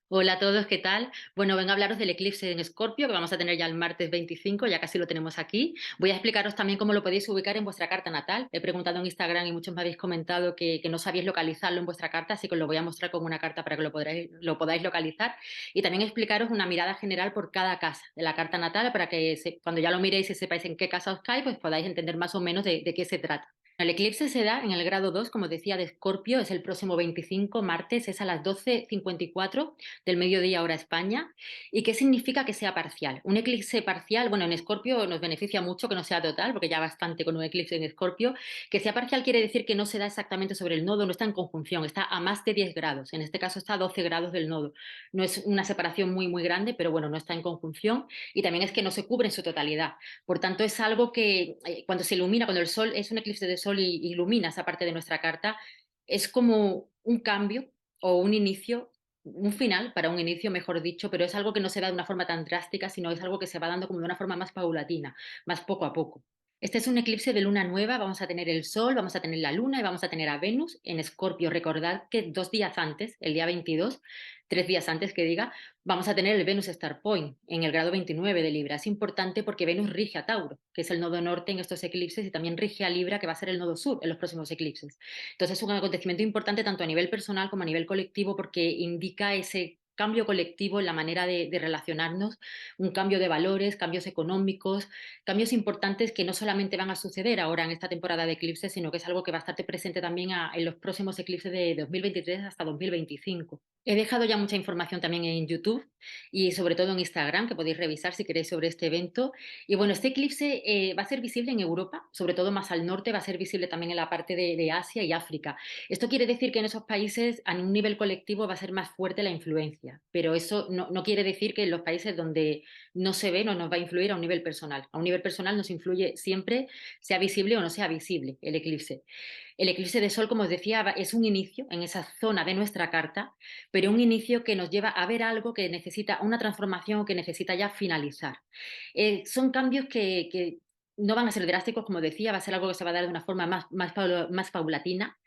Hola a todos, ¿qué tal? Bueno, vengo a hablaros del eclipse en Escorpio que vamos a tener ya el martes 25, ya casi lo tenemos aquí. Voy a explicaros también cómo lo podéis ubicar en vuestra carta natal. He preguntado en Instagram y muchos me habéis comentado que no sabíais localizarlo en vuestra carta, así que os lo voy a mostrar con una carta para que lo podáis localizar. Y también explicaros una mirada general por cada casa de la carta natal para que cuando ya lo miréis y sepáis en qué casa os cae, pues podáis entender más o menos de qué se trata. El eclipse se da en el grado 2, como decía, de Escorpio, es el próximo 25, martes, es a las 12:54 del mediodía hora España. ¿Y qué significa que sea parcial? Un eclipse parcial, bueno, en Escorpio nos beneficia mucho que no sea total, porque ya bastante con un eclipse en Escorpio. Que sea parcial quiere decir que no se da exactamente sobre el nodo, no está en conjunción, está a más de 10 grados. En este caso está a 12 grados del nodo. No es una separación muy, muy grande, pero bueno, no está en conjunción. Y también es que no se cubre en su totalidad. Por tanto, es algo que cuando se ilumina, cuando el sol es un eclipse de sol y ilumina esa parte de nuestra carta, es como un cambio o un inicio, un final para un inicio, mejor dicho, pero es algo que no se da de una forma tan drástica, sino es algo que se va dando como de una forma más paulatina, más poco a poco. Este es un eclipse de luna nueva, vamos a tener el Sol, vamos a tener la Luna y vamos a tener a Venus en Escorpio. Recordad que 2 días antes, el día 22, 3 días antes que diga, vamos a tener el Venus Star Point en el grado 29 de Libra. Es importante porque Venus rige a Tauro, que es el nodo norte en estos eclipses, y también rige a Libra, que va a ser el nodo sur en los próximos eclipses. Entonces es un acontecimiento importante tanto a nivel personal como a nivel colectivo porque indica ese cambio colectivo en la manera de relacionarnos, un cambio de valores, cambios económicos, cambios importantes que no solamente van a suceder ahora en esta temporada de eclipses, sino que es algo que va a estar presente también en los próximos eclipses de 2023 hasta 2025. He dejado ya mucha información también en YouTube y sobre todo en Instagram, que podéis revisar si queréis sobre este evento. Y bueno, este eclipse va a ser visible en Europa, sobre todo más al norte, va a ser visible también en la parte de Asia y África. Esto quiere decir que en esos países, a un nivel colectivo, va a ser más fuerte la influencia, pero eso no quiere decir que en los países donde no se ve no nos va a influir a un nivel personal. A un nivel personal nos influye siempre, sea visible o no sea visible el eclipse. El eclipse de sol, como os decía, es un inicio en esa zona de nuestra carta, pero un inicio que nos lleva a ver algo que necesita una transformación o que necesita ya finalizar. Son cambios que no van a ser drásticos, como decía, va a ser algo que se va a dar de una forma más paulatina,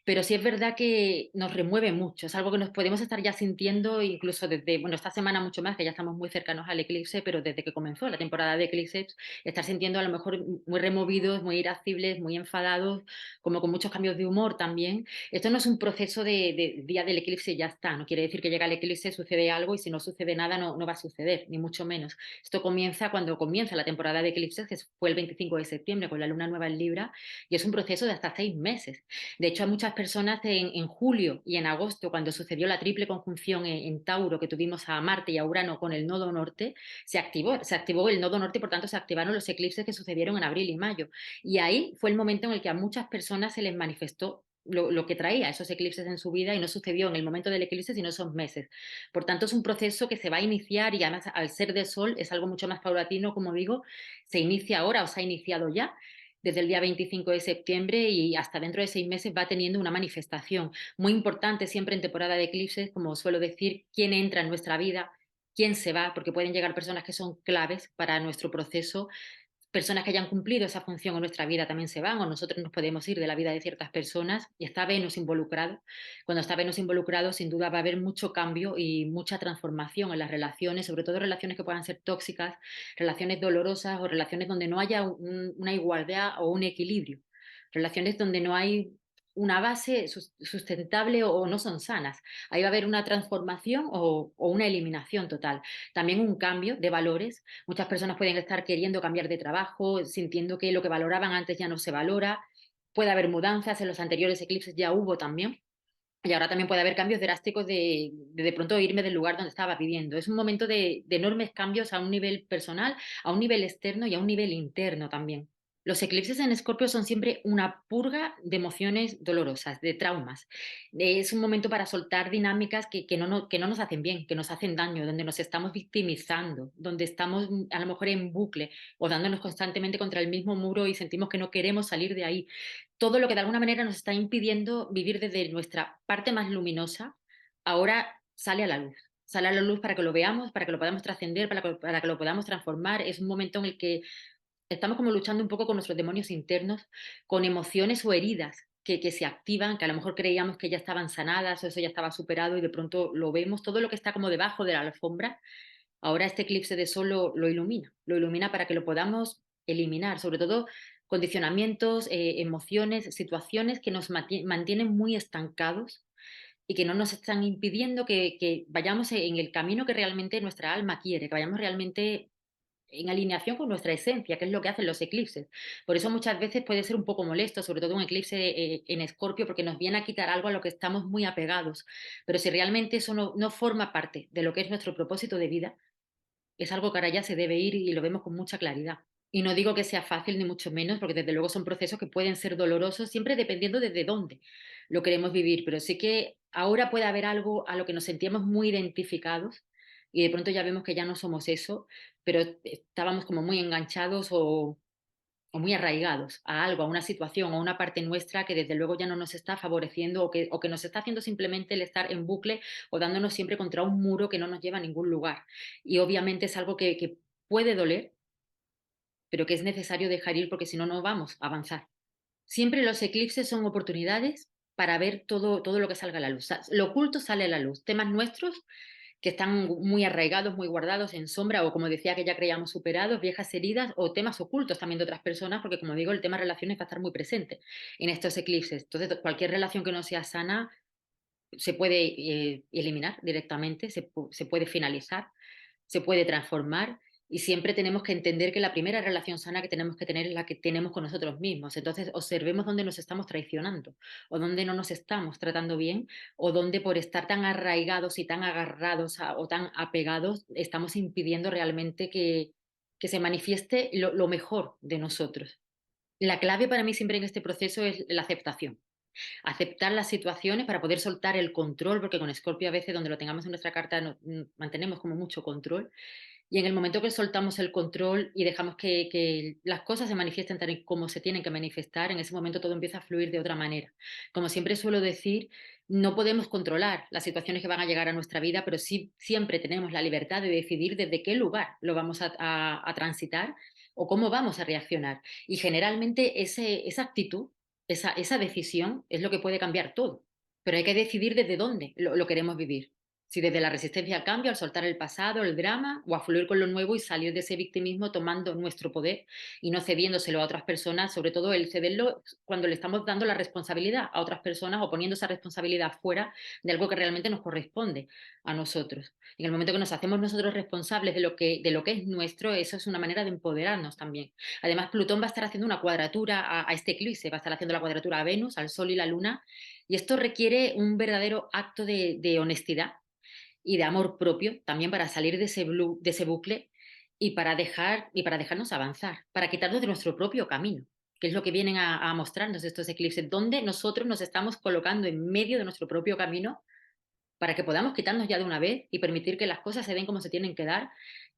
pero sí es verdad que nos remueve mucho, es algo que nos podemos estar ya sintiendo incluso desde, bueno, esta semana mucho más, que ya estamos muy cercanos al eclipse, pero desde que comenzó la temporada de eclipses, estar sintiendo a lo mejor muy removidos, muy irascibles, muy enfadados, como con muchos cambios de humor también. Esto no es un proceso de día del eclipse y ya está, no quiere decir que llega el eclipse, sucede algo y si no sucede nada no va a suceder, ni mucho menos. Esto comienza cuando comienza la temporada de eclipses, que fue el 25 de septiembre con la luna nueva en Libra, y es un proceso de hasta 6 meses. De hecho, hay muchas personas en julio y en agosto, cuando sucedió la triple conjunción en Tauro, que tuvimos a Marte y a Urano con el nodo norte, se activó el nodo norte y por tanto se activaron los eclipses que sucedieron en abril y mayo. Y ahí fue el momento en el que a muchas personas se les manifestó lo que traía esos eclipses en su vida y no sucedió en el momento del eclipse, sino esos meses. Por tanto, es un proceso que se va a iniciar y además al ser de sol es algo mucho más paulatino, como digo, se inicia ahora o se ha iniciado ya desde el día 25 de septiembre y hasta dentro de 6 meses va teniendo una manifestación muy importante siempre en temporada de eclipses, como suelo decir, quién entra en nuestra vida, quién se va, porque pueden llegar personas que son claves para nuestro proceso. Personas que hayan cumplido esa función en nuestra vida también se van, o nosotros nos podemos ir de la vida de ciertas personas y está Venus involucrado. Cuando está Venus involucrado, sin duda va a haber mucho cambio y mucha transformación en las relaciones, sobre todo relaciones que puedan ser tóxicas, relaciones dolorosas o relaciones donde no haya una igualdad o un equilibrio, relaciones donde no hay una base sustentable o no son sanas. Ahí va a haber una transformación o una eliminación total. También un cambio de valores. Muchas personas pueden estar queriendo cambiar de trabajo, sintiendo que lo que valoraban antes ya no se valora. Puede haber mudanzas, en los anteriores eclipses ya hubo también. Y ahora también puede haber cambios drásticos de pronto irme del lugar donde estaba viviendo. Es un momento de enormes cambios a un nivel personal, a un nivel externo y a un nivel interno también. Los eclipses en Escorpio son siempre una purga de emociones dolorosas, de traumas. Es un momento para soltar dinámicas que no nos hacen bien, que nos hacen daño, donde nos estamos victimizando, donde estamos a lo mejor en bucle o dándonos constantemente contra el mismo muro y sentimos que no queremos salir de ahí. Todo lo que de alguna manera nos está impidiendo vivir desde nuestra parte más luminosa, ahora sale a la luz. Sale a la luz para que lo veamos, para que lo podamos trascender, para que lo podamos transformar. Es un momento en el que estamos como luchando un poco con nuestros demonios internos, con emociones o heridas que se activan, que a lo mejor creíamos que ya estaban sanadas o eso ya estaba superado y de pronto lo vemos, todo lo que está como debajo de la alfombra, ahora este eclipse de sol lo ilumina para que lo podamos eliminar, sobre todo condicionamientos, emociones, situaciones que nos mantienen muy estancados y que no nos están impidiendo que vayamos en el camino que realmente nuestra alma quiere, que vayamos realmente en alineación con nuestra esencia, que es lo que hacen los eclipses. Por eso muchas veces puede ser un poco molesto, sobre todo un eclipse en Escorpio, porque nos viene a quitar algo a lo que estamos muy apegados. Pero si realmente eso no forma parte de lo que es nuestro propósito de vida, es algo que ahora ya se debe ir y lo vemos con mucha claridad. Y no digo que sea fácil ni mucho menos, porque desde luego son procesos que pueden ser dolorosos, siempre dependiendo desde dónde lo queremos vivir, pero sí que ahora puede haber algo a lo que nos sentíamos muy identificados y de pronto ya vemos que ya no somos eso, pero estábamos como muy enganchados o muy arraigados a algo, a una situación, a una parte nuestra que desde luego ya no nos está favoreciendo o que nos está haciendo simplemente el estar en bucle o dándonos siempre contra un muro que no nos lleva a ningún lugar. Y obviamente es algo que puede doler, pero que es necesario dejar ir porque si no, no vamos a avanzar. Siempre los eclipses son oportunidades para ver todo lo que salga a la luz. Lo oculto sale a la luz. Temas nuestros que están muy arraigados, muy guardados en sombra, o como decía, que ya creíamos superados, viejas heridas, o temas ocultos también de otras personas, porque como digo, el tema relaciones va a estar muy presente en estos eclipses. Entonces, cualquier relación que no sea sana se puede eliminar directamente, se puede finalizar, se puede transformar y siempre tenemos que entender que la primera relación sana que tenemos que tener es la que tenemos con nosotros mismos. Entonces, observemos dónde nos estamos traicionando o dónde no nos estamos tratando bien o dónde por estar tan arraigados y tan agarrados o tan apegados estamos impidiendo realmente que se manifieste lo mejor de nosotros. La clave para mí siempre en este proceso es la aceptación. Aceptar las situaciones para poder soltar el control, porque con Escorpio a veces donde lo tengamos en nuestra carta mantenemos como mucho control y en el momento que soltamos el control y dejamos que las cosas se manifiesten tal y como se tienen que manifestar, en ese momento todo empieza a fluir de otra manera. Como siempre suelo decir, no podemos controlar las situaciones que van a llegar a nuestra vida, pero sí siempre tenemos la libertad de decidir desde qué lugar lo vamos a transitar o cómo vamos a reaccionar. Y generalmente esa actitud, esa decisión es lo que puede cambiar todo. Pero hay que decidir desde dónde lo queremos vivir. Si desde la resistencia al cambio, al soltar el pasado, el drama, o a fluir con lo nuevo y salir de ese victimismo tomando nuestro poder y no cediéndoselo a otras personas, sobre todo el cederlo cuando le estamos dando la responsabilidad a otras personas o poniendo esa responsabilidad fuera de algo que realmente nos corresponde a nosotros. En el momento que nos hacemos nosotros responsables de lo que es nuestro, eso es una manera de empoderarnos también. Además, Plutón va a estar haciendo una cuadratura a este eclipse, va a estar haciendo la cuadratura a Venus, al Sol y la Luna, y esto requiere un verdadero acto de honestidad y de amor propio también para salir de ese bucle y para dejarnos avanzar, para quitarnos de nuestro propio camino, que es lo que vienen a mostrarnos estos eclipses, donde nosotros nos estamos colocando en medio de nuestro propio camino para que podamos quitarnos ya de una vez y permitir que las cosas se den como se tienen que dar.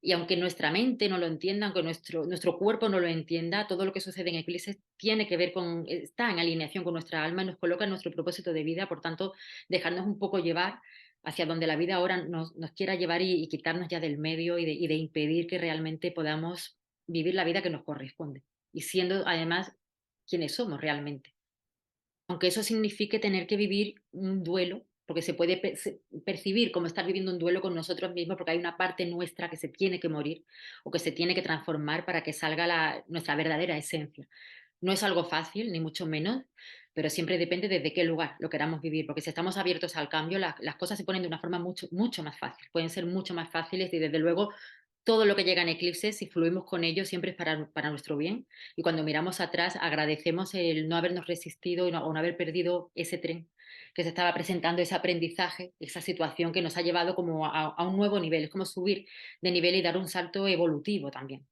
Y aunque nuestra mente no lo entienda, aunque nuestro cuerpo no lo entienda, todo lo que sucede en eclipses tiene que ver está en alineación con nuestra alma y nos coloca en nuestro propósito de vida. Por tanto, dejarnos un poco llevar hacia donde la vida ahora nos quiera llevar y quitarnos ya del medio y de impedir que realmente podamos vivir la vida que nos corresponde. Y siendo además quienes somos realmente. Aunque eso signifique tener que vivir un duelo, porque se puede percibir como estar viviendo un duelo con nosotros mismos, porque hay una parte nuestra que se tiene que morir o que se tiene que transformar para que salga nuestra verdadera esencia. No es algo fácil, ni mucho menos, pero siempre depende desde qué lugar lo queramos vivir, porque si estamos abiertos al cambio, las cosas se ponen de una forma mucho, mucho más fácil, pueden ser mucho más fáciles y desde luego todo lo que llega en eclipses, si fluimos con ello, siempre es para nuestro bien. Y cuando miramos atrás, agradecemos el no habernos resistido o no haber perdido ese tren que se estaba presentando, ese aprendizaje, esa situación que nos ha llevado como a un nuevo nivel. Es como subir de nivel y dar un salto evolutivo también.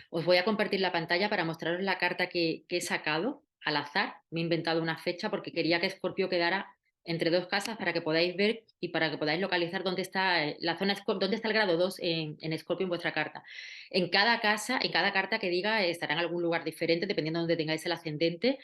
Os voy a compartir la pantalla para mostraros la carta que he sacado al azar. Me he inventado una fecha porque quería que Escorpio quedara entre dos casas para que podáis ver y para que podáis localizar dónde está la zona, dónde está el grado 2 en Escorpio en vuestra carta. En cada casa, en cada carta que diga, estará en algún lugar diferente dependiendo de dónde tengáis el ascendente,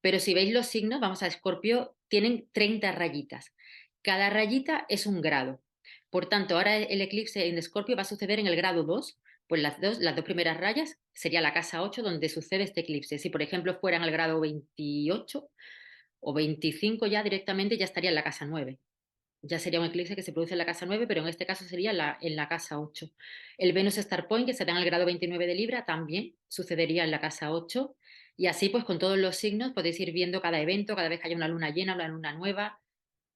pero si veis los signos, vamos a Escorpio, tienen 30 rayitas. Cada rayita es un grado. Por tanto, ahora el eclipse en Escorpio va a suceder en el grado 2, pues las dos primeras rayas sería la casa 8 donde sucede este eclipse. Si, por ejemplo, fuera en el grado 28, o 25 ya directamente ya estaría en la casa 9. Ya sería un eclipse que se produce en la casa 9, pero en este caso sería en la casa 8. El Venus Star Point, que se da en el grado 29 de Libra, también sucedería en la casa 8. Y así, pues con todos los signos, podéis ir viendo cada evento, cada vez que haya una luna llena, una luna nueva.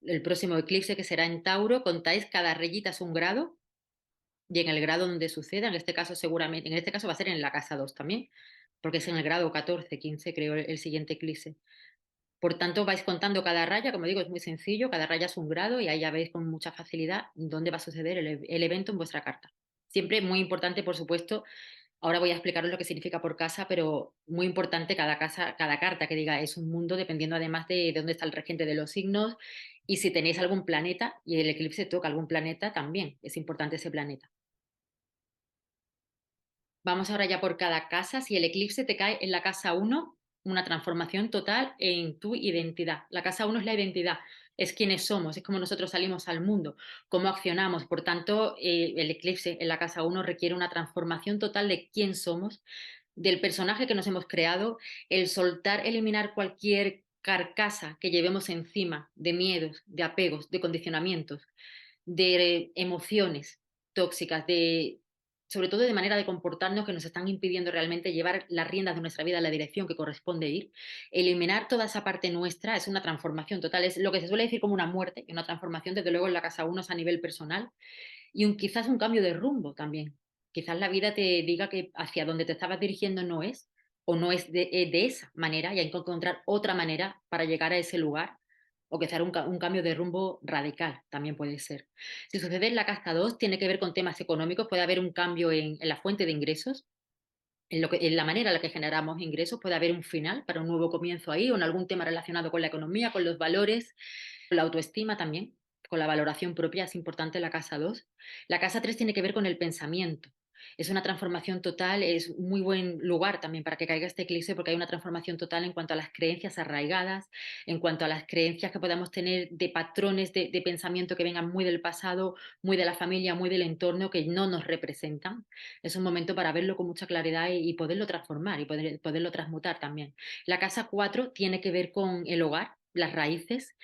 El próximo eclipse, que será en Tauro, contáis cada rayita es un grado, y en el grado donde suceda, en este caso seguramente, en este caso va a ser en la casa 2 también, porque es en el grado 14, 15, creo, el siguiente eclipse. Por tanto, vais contando cada raya, como digo, es muy sencillo, cada raya es un grado y ahí ya veis con mucha facilidad dónde va a suceder el evento en vuestra carta. Siempre muy importante, por supuesto, ahora voy a explicaros lo que significa por casa, pero muy importante cada casa, cada carta que diga es un mundo, dependiendo además de dónde está el regente de los signos y si tenéis algún planeta y el eclipse toca algún planeta, también es importante ese planeta. Vamos ahora ya por cada casa. Si el eclipse te cae en la casa 1, una transformación total en tu identidad. La casa 1 es la identidad, es quiénes somos, es cómo nosotros salimos al mundo, cómo accionamos. Por tanto, el eclipse en la casa 1 requiere una transformación total de quién somos, del personaje que nos hemos creado, el soltar, eliminar cualquier carcasa que llevemos encima de miedos, de apegos, de condicionamientos, de emociones tóxicas, sobre todo de manera de comportarnos que nos están impidiendo realmente llevar las riendas de nuestra vida en la dirección que corresponde ir. Eliminar toda esa parte nuestra es una transformación total, es lo que se suele decir como una muerte y una transformación, desde luego en la casa 1 es a nivel personal y quizás un cambio de rumbo también. Quizás la vida te diga que hacia donde te estabas dirigiendo no es, o no es de esa manera, y hay que encontrar otra manera para llegar a ese lugar, o quizás un cambio de rumbo radical también puede ser. Si sucede en la casta 2, tiene que ver con temas económicos, puede haber un cambio en la fuente de ingresos, en la manera en la que generamos ingresos, puede haber un final para un nuevo comienzo ahí, o en algún tema relacionado con la economía, con los valores, con la autoestima también, con la valoración propia, es importante la casa 2. La casa 3 tiene que ver con el pensamiento. Es una transformación total, es muy buen lugar también para que caiga este eclipse porque hay una transformación total en cuanto a las creencias arraigadas, en cuanto a las creencias que podamos tener de patrones de pensamiento que vengan muy del pasado, muy de la familia, muy del entorno, que no nos representan. Es un momento para verlo con mucha claridad y poderlo transformar y poderlo transmutar también. La casa 4 tiene que ver con el hogar, las raíces,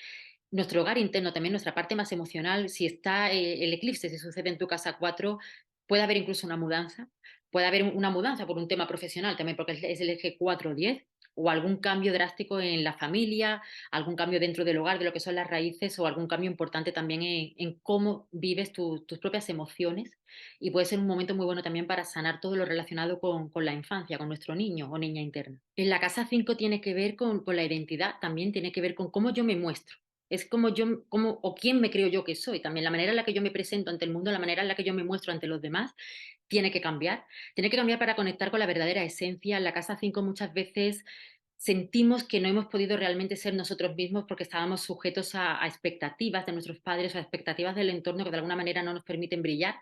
nuestro hogar interno, también nuestra parte más emocional. Si está el eclipse, si sucede en tu casa 4, puede haber incluso una mudanza. Puede haber una mudanza por un tema profesional también, porque es el eje 4-10, o algún cambio drástico en la familia, algún cambio dentro del hogar, de lo que son las raíces, o algún cambio importante también en cómo vives tus propias emociones. Y puede ser un momento muy bueno también para sanar todo lo relacionado con la infancia, con nuestro niño o niña interna. En la casa 5 tiene que ver con la identidad, también tiene que ver con cómo yo me muestro. Es como yo, como, o quién me creo yo que soy. También la manera en la que yo me presento ante el mundo, la manera en la que yo me muestro ante los demás, tiene que cambiar. Tiene que cambiar para conectar con la verdadera esencia. En la casa 5 muchas veces sentimos que no hemos podido realmente ser nosotros mismos porque estábamos sujetos a expectativas de nuestros padres o a expectativas del entorno que de alguna manera no nos permiten brillar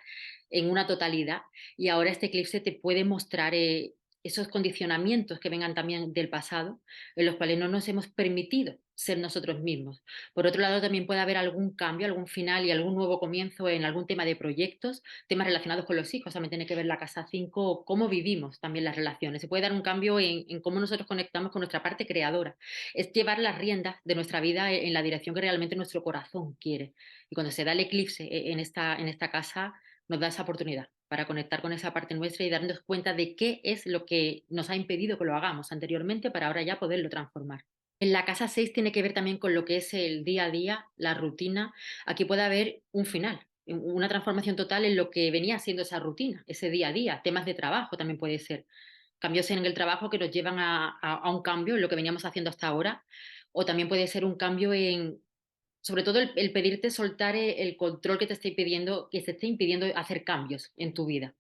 en una totalidad. Y ahora este eclipse te puede mostrar esos condicionamientos que vengan también del pasado, en los cuales no nos hemos permitido ser nosotros mismos. Por otro lado, también puede haber algún cambio, algún final y algún nuevo comienzo en algún tema de proyectos, temas relacionados con los hijos. También tiene que ver la casa 5, cómo vivimos también las relaciones. Se puede dar un cambio en cómo nosotros conectamos con nuestra parte creadora. Es llevar las riendas de nuestra vida en la dirección que realmente nuestro corazón quiere. Y cuando se da el eclipse en esta casa, nos da esa oportunidad para conectar con esa parte nuestra y darnos cuenta de qué es lo que nos ha impedido que lo hagamos anteriormente para ahora ya poderlo transformar. En la casa 6 tiene que ver también con lo que es el día a día, la rutina. Aquí puede haber un final, una transformación total en lo que venía siendo esa rutina, ese día a día. Temas de trabajo también puede ser. Cambios en el trabajo que nos llevan a un cambio en lo que veníamos haciendo hasta ahora. O también puede ser un cambio sobre todo el pedirte soltar el control que te esté pidiendo, que te esté impidiendo hacer cambios en tu vida.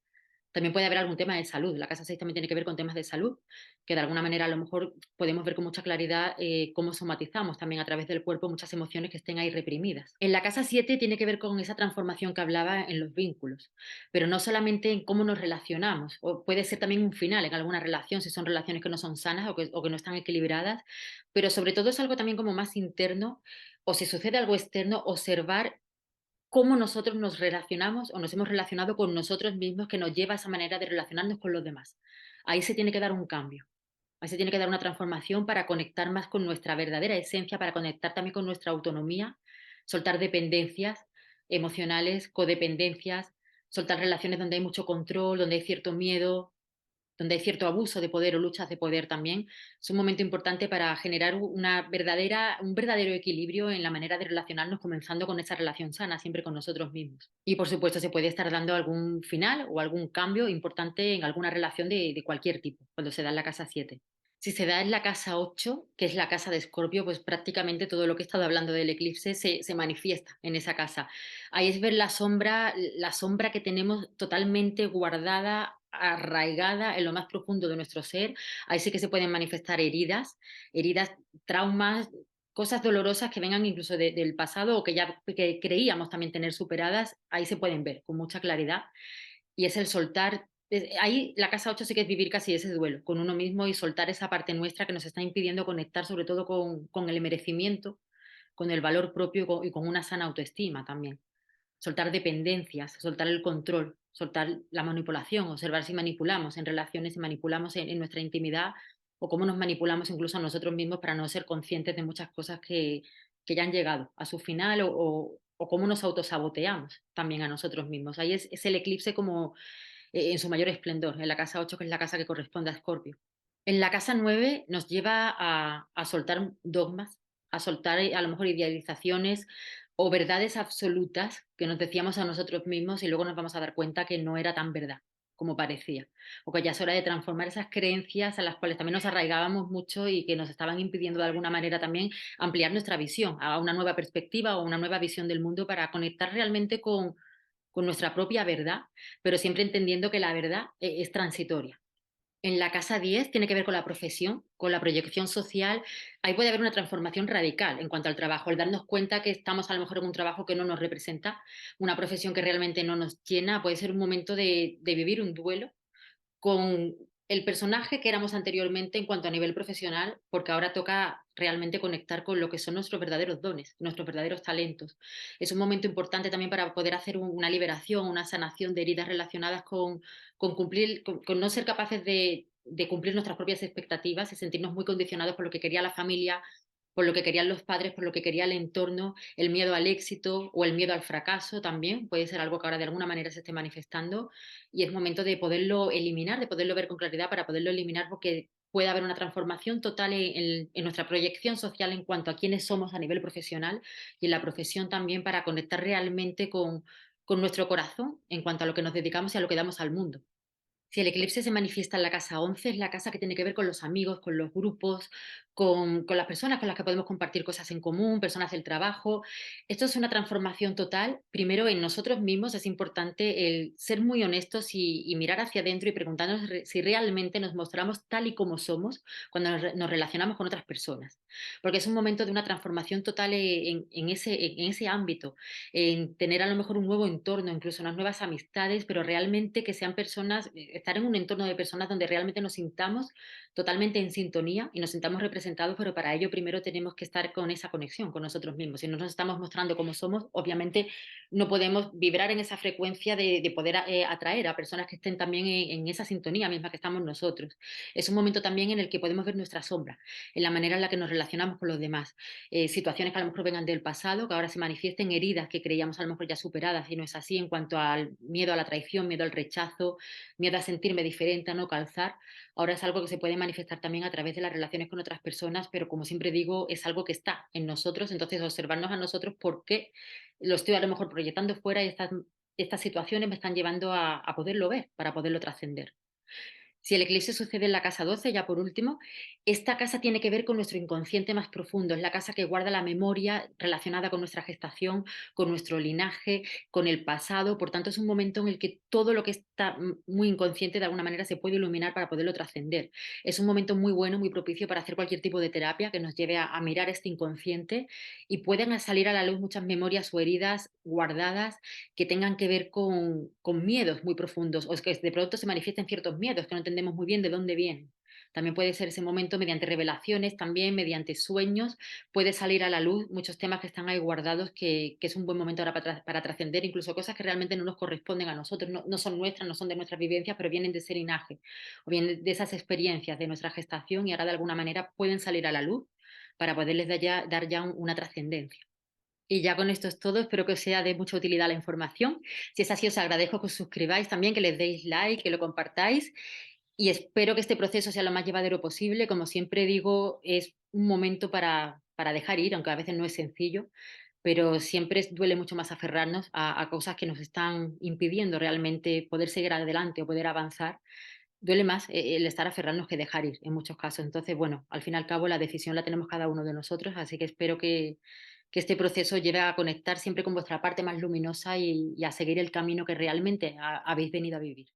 También puede haber algún tema de salud. La casa 6 también tiene que ver con temas de salud, que de alguna manera a lo mejor podemos ver con mucha claridad cómo somatizamos también a través del cuerpo muchas emociones que estén ahí reprimidas. En la casa 7 tiene que ver con esa transformación que hablaba en los vínculos, pero no solamente en cómo nos relacionamos, o puede ser también un final en alguna relación, si son relaciones que no son sanas o que no están equilibradas, pero sobre todo es algo también como más interno, o si sucede algo externo, observar cómo nosotros nos relacionamos o nos hemos relacionado con nosotros mismos que nos lleva a esa manera de relacionarnos con los demás. Ahí se tiene que dar un cambio. Ahí se tiene que dar una transformación para conectar más con nuestra verdadera esencia, para conectar también con nuestra autonomía, soltar dependencias emocionales, codependencias, soltar relaciones donde hay mucho control, donde hay cierto miedo, donde hay cierto abuso de poder o luchas de poder también. Es un momento importante para generar un verdadero equilibrio en la manera de relacionarnos, comenzando con esa relación sana, siempre con nosotros mismos. Y por supuesto se puede estar dando algún final o algún cambio importante en alguna relación de cualquier tipo, cuando se da en la casa 7. Si se da en la casa 8, que es la casa de Escorpio, pues prácticamente todo lo que he estado hablando del eclipse se manifiesta en esa casa. Ahí es ver la sombra que tenemos totalmente guardada, arraigada en lo más profundo de nuestro ser. Ahí sí que se pueden manifestar heridas, traumas, cosas dolorosas que vengan incluso del pasado o que ya que creíamos también tener superadas. Ahí se pueden ver con mucha claridad. Y es el soltar. Ahí la casa 8 sí que es vivir casi ese duelo con uno mismo y soltar esa parte nuestra que nos está impidiendo conectar sobre todo con el merecimiento, con el valor propio y con una sana autoestima también. Soltar dependencias, soltar el control, soltar la manipulación, observar si manipulamos en relaciones, si manipulamos en nuestra intimidad o cómo nos manipulamos incluso a nosotros mismos para no ser conscientes de muchas cosas que ya han llegado a su final o cómo nos autosaboteamos también a nosotros mismos. Ahí es el eclipse como en su mayor esplendor, en la casa 8 que es la casa que corresponde a Escorpio. En la casa 9 nos lleva a soltar dogmas, a soltar a lo mejor idealizaciones o verdades absolutas que nos decíamos a nosotros mismos y luego nos vamos a dar cuenta que no era tan verdad como parecía. O que ya es hora de transformar esas creencias a las cuales también nos arraigábamos mucho y que nos estaban impidiendo de alguna manera también ampliar nuestra visión a una nueva perspectiva o una nueva visión del mundo para conectar realmente con nuestra propia verdad, pero siempre entendiendo que la verdad es transitoria. En la casa 10 tiene que ver con la profesión, con la proyección social. Ahí puede haber una transformación radical en cuanto al trabajo, el darnos cuenta que estamos a lo mejor en un trabajo que no nos representa, una profesión que realmente no nos llena. Puede ser un momento de vivir un duelo con el personaje que éramos anteriormente en cuanto a nivel profesional, porque ahora toca realmente conectar con lo que son nuestros verdaderos dones, nuestros verdaderos talentos. Es un momento importante también para poder hacer una liberación, una sanación de heridas relacionadas con cumplir, con no ser capaces de cumplir nuestras propias expectativas y sentirnos muy condicionados por lo que quería la familia, por lo que querían los padres, por lo que quería el entorno, el miedo al éxito o el miedo al fracaso también, puede ser algo que ahora de alguna manera se esté manifestando y es momento de poderlo eliminar, de poderlo ver con claridad para poderlo eliminar porque puede haber una transformación total en nuestra proyección social en cuanto a quiénes somos a nivel profesional y en la profesión también para conectar realmente con nuestro corazón en cuanto a lo que nos dedicamos y a lo que damos al mundo. Si el eclipse se manifiesta en la casa 11, es la casa que tiene que ver con los amigos, con los grupos, con las personas con las que podemos compartir cosas en común, personas del trabajo. Esto es una transformación total. Primero, en nosotros mismos es importante el ser muy honestos y mirar hacia adentro y preguntarnos si realmente nos mostramos tal y como somos cuando nos relacionamos con otras personas. Porque es un momento de una transformación total en ese ámbito, en tener a lo mejor un nuevo entorno, incluso unas nuevas amistades, pero realmente que sean personas, estar en un entorno de personas donde realmente nos sintamos totalmente en sintonía y nos sintamos representados, pero para ello primero tenemos que estar con esa conexión con nosotros mismos. Si no nos estamos mostrando como somos, obviamente no podemos vibrar en esa frecuencia de poder atraer a personas que estén también en esa sintonía misma que estamos nosotros. Es un momento también en el que podemos ver nuestra sombra, en la manera en la que nos relacionamos con los demás. Situaciones que a lo mejor vengan del pasado, que ahora se manifiesten heridas que creíamos a lo mejor ya superadas y no es así en cuanto al miedo a la traición, miedo al rechazo, miedo a sentirme diferente, a no calzar. Ahora es algo que se puede manifestar también a través de las relaciones con otras personas, pero como siempre digo, es algo que está en nosotros, entonces observarnos a nosotros por qué lo estoy a lo mejor proyectando fuera y estas situaciones me están llevando a poderlo ver, para poderlo trascender. Si el eclipse sucede en la casa 12, ya por último, esta casa tiene que ver con nuestro inconsciente más profundo, es la casa que guarda la memoria relacionada con nuestra gestación, con nuestro linaje, con el pasado, por tanto es un momento en el que todo lo que está muy inconsciente de alguna manera se puede iluminar para poderlo trascender. Es un momento muy bueno, muy propicio para hacer cualquier tipo de terapia que nos lleve a mirar este inconsciente y pueden salir a la luz muchas memorias o heridas guardadas que tengan que ver con miedos muy profundos o es que de pronto se manifiesten ciertos miedos que no entendemos muy bien de dónde vienen. También puede ser ese momento mediante revelaciones, también mediante sueños, puede salir a la luz muchos temas que están ahí guardados, que es un buen momento ahora para trascender, incluso cosas que realmente no nos corresponden a nosotros, no son nuestras, no son de nuestras vivencias, pero vienen de ser linaje, o vienen de esas experiencias de nuestra gestación y ahora de alguna manera pueden salir a la luz para poderles dar ya una trascendencia. Y ya con esto es todo, espero que os sea de mucha utilidad la información. Si es así, os agradezco que os suscribáis también, que les deis like, que lo compartáis y espero que este proceso sea lo más llevadero posible. Como siempre digo, es un momento para dejar ir, aunque a veces no es sencillo, pero siempre duele mucho más aferrarnos a cosas que nos están impidiendo realmente poder seguir adelante o poder avanzar. Duele más el estar aferrarnos que dejar ir en muchos casos. Entonces, bueno, al fin y al cabo la decisión la tenemos cada uno de nosotros, así que espero que este proceso lleve a conectar siempre con vuestra parte más luminosa y a seguir el camino que realmente habéis venido a vivir.